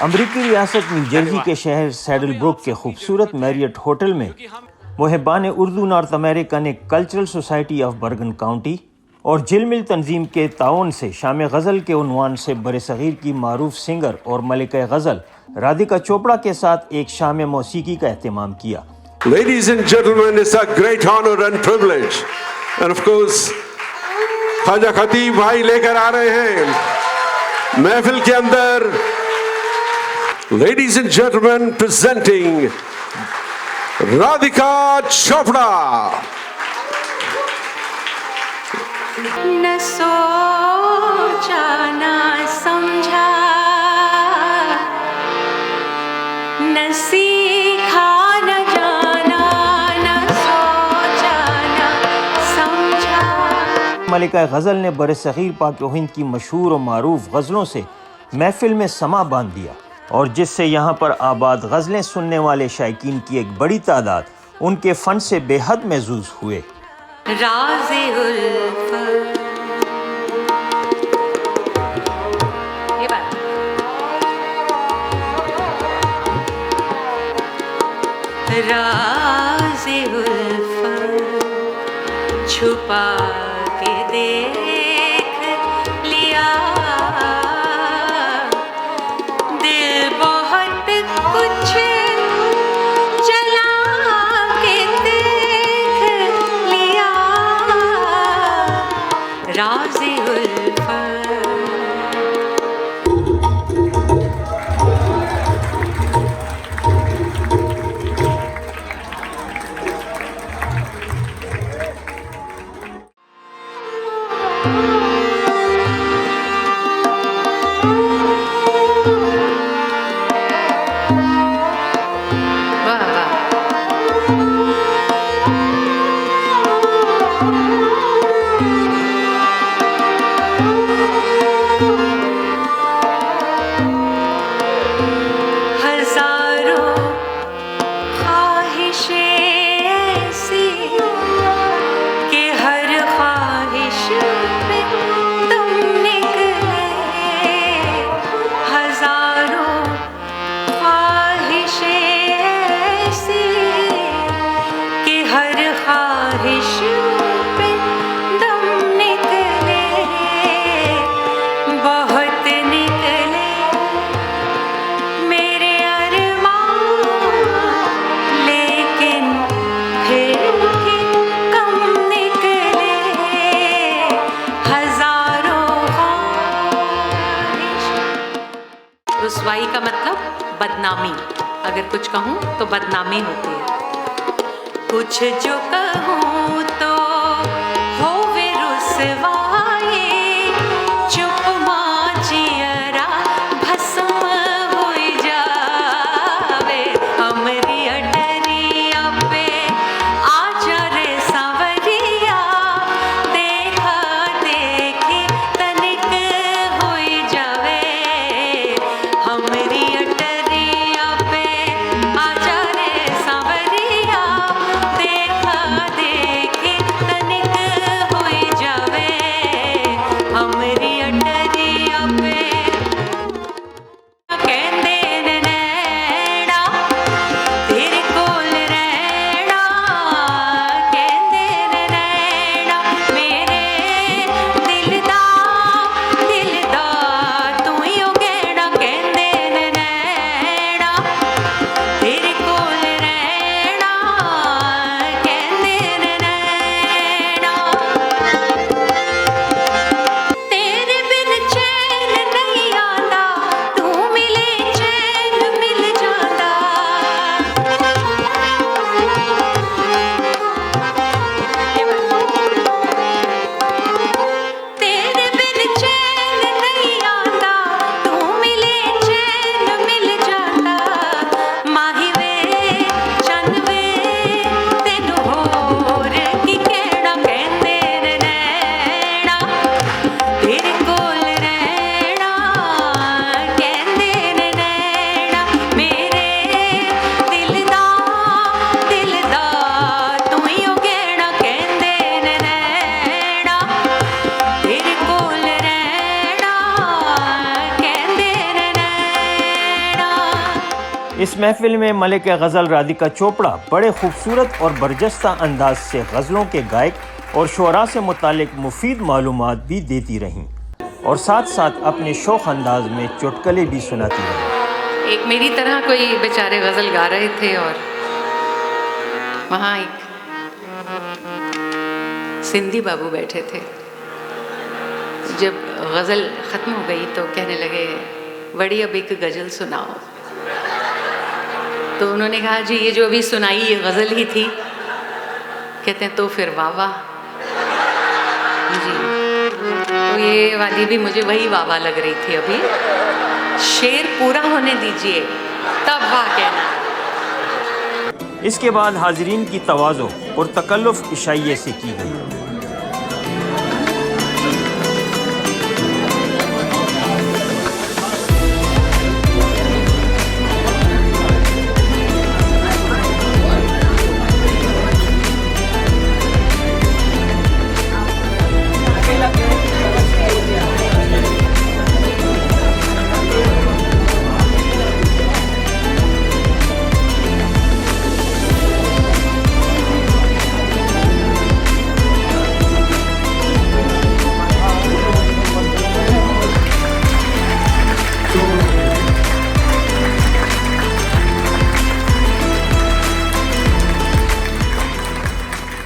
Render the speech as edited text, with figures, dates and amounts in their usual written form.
अमरीकी रियासत new Jersey के शहर सैडलब्रुक के खूबसूरत मैरियट होटल में Muhibban Urdu North American cultural society of Bergen County और जिलमिल तंजीम के ताउन से शाम गज़ल के उन्वान से बरसगीर की मारूफ सिंगर और मलिका गज़ल राधिका चोपड़ा के साथ एक शाम मौसीकी का एहतमाम किया। Ladies and gentlemen, it's a great honor and privilege, and of course, Khwaja खतीब भाई लेकर आ रहे हैं महफिल के अंदर। Ladies and gentlemen, presenting Radhika Chopra. न सोचा न समझा न सीखा न जाना न सोचा न समझा। मलिका गज़ल ने बरसगीर पाक व हिंद की मशहूर और मारूफ गज़लों से महफिल में समा बांध दिया और जिससे यहाँ पर आबाद गज़लें सुनने वाले शायकीन की एक बड़ी तादाद उनके फ़न से बेहद महज़ूज़ हुए। राज़े उल्फत ये बात राज़े उल्फत छुपा के देख लिया, दिल बहुत कुछ जला के देख लिया। राज़े उल्फत रुसवाई का मतलब बदनामी, अगर कुछ कहूँ तो बदनामी होती है। कुछ जो कहूँ तो होवे रुसवाई, चुप माचियरा भस्म होई जावे। हमरी अडरिया पे आजा रे सांवरिया, देखा देखी तनिक होई जावे। हमरी अटरिया पे आजा रे सांवरिया, देखा इस महफिल में मलिका गज़ल राधिका चोपड़ा बड़े खूबसूरत और बरजस्ता अंदाज से गज़लों के गायक और शुअरा से मुतालिक मुफीद मालूमात भी देती रहीं और साथ साथ अपने शौक अंदाज में चुटकुले भी सुनाती रहीं। एक मेरी तरह कोई बेचारे गज़ल गा रहे थे और वहाँ एक सिंधी बाबू बैठे थे। जब गज़ल ख़त्म हो गई तो कहने लगे, बड़ी अब एक गज़ल सुनाओ। तो उन्होंने कहा, जी ये जो अभी सुनाई ये गज़ल ही थी। कहते हैं तो फिर वाह वाह। जी तो ये वाली भी मुझे वही वाह वाह लग रही थी। अभी शेर पूरा होने दीजिए तब वाह कहना। इसके बाद हाज़रीन की तवाज़ो और तकल्लुफ़ इशाइये से की गई।